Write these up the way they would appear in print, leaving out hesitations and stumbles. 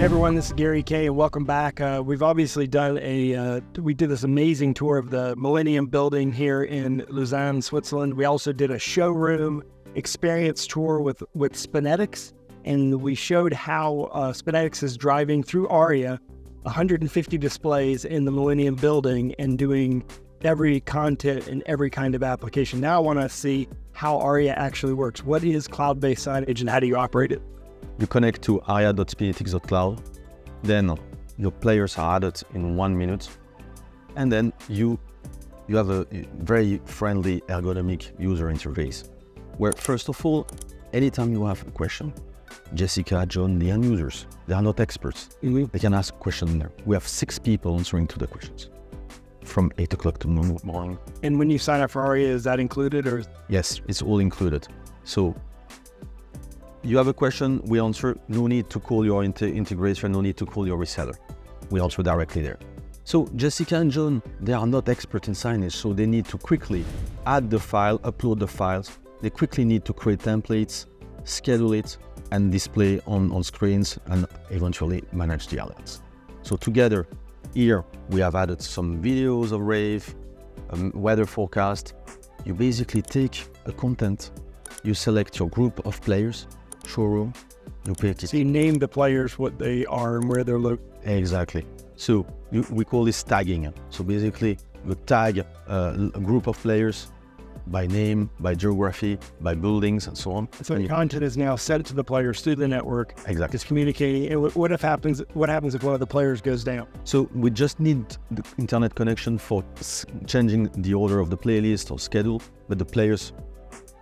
everyone, this is Gary Kay, and welcome back. We've obviously done we did this amazing tour of the Millennium Building here in Lausanne, Switzerland. We also did a showroom experience tour with SpinetiX, and we showed how SpinetiX is driving through ARYA 150 displays in the Millennium Building and doing every content and every kind of application. Now I want to see how ARYA actually works. What is cloud-based signage and how do you operate it? You connect to arya.spinetiX.cloud, then your players are added in 1 minute, and then you have a very friendly ergonomic user interface, where first of all, anytime you have a question, Jessica, John, the end users, they are not experts. They can ask a question there. We have 6 people answering to the questions from 8 o'clock to morning. And when you sign up for ARYA, is that included or? Yes, it's all included. So you have a question, we answer, no need to call your integrator, no need to call your reseller. We answer directly there. So Jessica and John, they are not expert in signage, so they need to quickly add the file, upload the files. They quickly need to create templates, schedule it, and display on screens, and eventually manage the alerts. So together, here we have added some videos of rave, weather forecast. You basically take a content, you select your group of players, showroom, you pick it. So you name the players, what they are and where they're located. Exactly. So we call this tagging. So basically you tag a group of players by name, by geography, by buildings, and so on. So the content is now sent to the players through the network. Exactly. It's communicating. And what happens if one of the players goes down? So we just need the internet connection for changing the order of the playlist or schedule, but the players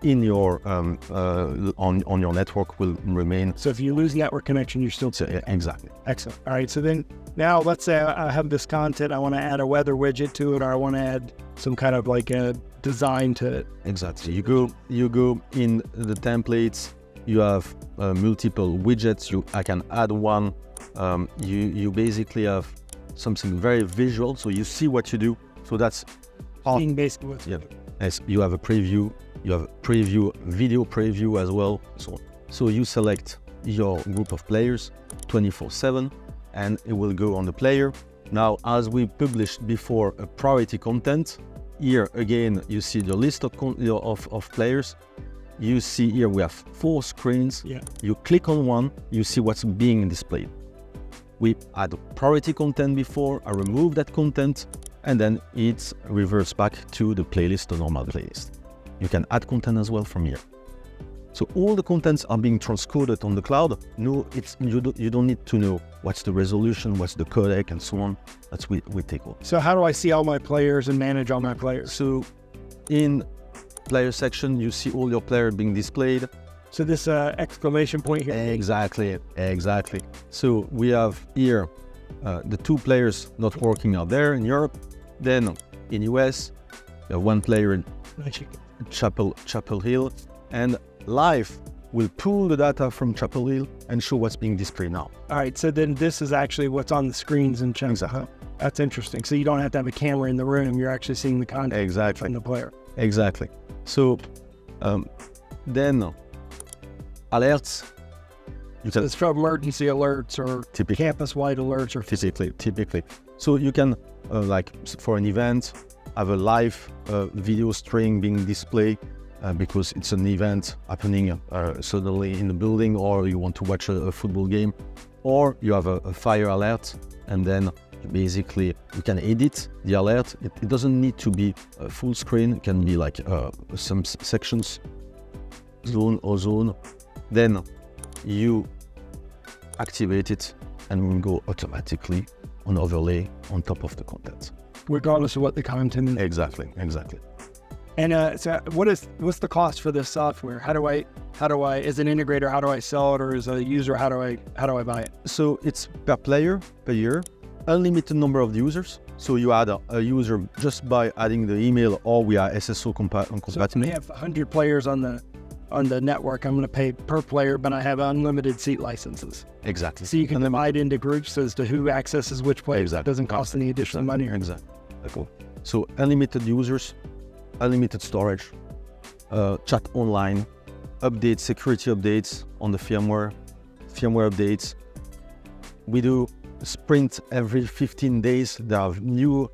in your on your network will remain. So if you lose network connection, you're still exactly. Excellent. All right. So then now let's say I have this content. I want to add a weather widget to it, or I want to add some kind of like a design to it. Exactly. You go in the templates. You have multiple widgets. I can add one. You basically have something very visual, so you see what you do. So that's seeing basically what's Yes, you have a preview. You have a preview, video preview as well. So you select your group of players 24/7, and it will go on the player. Now, as we published before, a priority content. Here again, you see the list of players. You see here we have 4 screens. Yeah. You click on one, you see what's being displayed. We add priority content before, I remove that content, and then it reverts back to the playlist, the normal playlist. You can add content as well from here. So all the contents are being transcoded on the cloud. No, you don't need to know what's the resolution, what's the codec, and so on. That's we take all. So how do I see all my players and manage all my players? So in player section, you see all your players being displayed. So this exclamation point here. Exactly. So we have here the 2 players not working are there in Europe. Then in US, you have 1 player in Chapel Hill, and Live will pull the data from Chapel Hill and show what's being displayed now. All right, so then this is actually what's on the screens in Chapel Hill. Exactly. That's interesting. So you don't have to have a camera in the room. You're actually seeing the content from the player. Exactly. So then alerts. So it's for emergency alerts or campus-wide alerts or typically. So you can like for an event have a live video string being displayed because it's an event happening suddenly in the building, or you want to watch a football game, or you have a fire alert, and then basically you can edit the alert. It doesn't need to be a full screen. It can be like some sections, zone. Then you activate it, and it will go automatically on overlay on top of the content, regardless of what the content is. Exactly. And so what's the cost for this software? How do I, as an integrator, how do I sell it, or as a user, how do I buy it? So it's per player, per year, unlimited number of users. So you add a user just by adding the email, or we are SSO compatible. So if I have 100 players on the network, I'm going to pay per player, but I have unlimited seat licenses. Exactly. So you can divide into groups as to who accesses which player. Exactly. It doesn't cost any additional money. Exactly. So unlimited users, unlimited storage, chat online, updates, security updates on the firmware updates, we do sprint every 15 days. There are new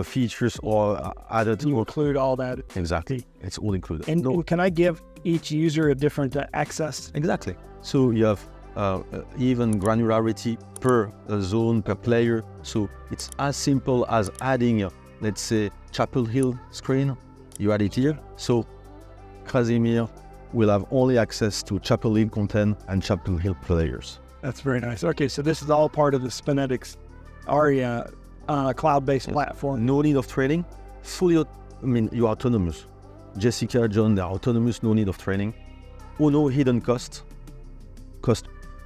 features or added. You include all that. Exactly, it's all included. And can I give each user a different access? Exactly. So you have even granularity per zone, per player. So it's as simple as adding, let's say, Chapel Hill screen. You add it here. So Casimir will have only access to Chapel Hill content and Chapel Hill players. That's very nice. Okay, so this is all part of the SpinetiX ARYA cloud-based platform. No need of training. You're autonomous. Jessica, John, they're autonomous, no need of training. No hidden cost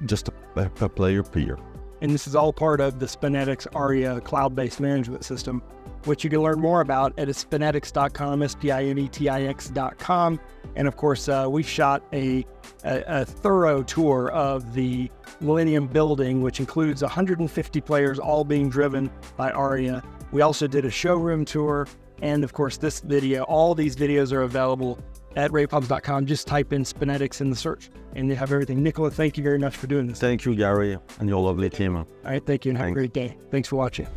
just per player per year. And this is all part of the SpinetiX ARYA cloud-based management system, which you can learn more about at SpinetiX.com, SpinetiX.com. And of course, we've shot a thorough tour of the Millennium building, which includes 150 players, all being driven by ARYA. We also did a showroom tour. And of course, this video, all these videos are available at raypubs.com. Just type in SpinetiX in the search and you have everything. Nicola, thank you very much for doing this. Thank you, Gary, and your lovely team. All right, thank you, and have a great day. Thanks for watching.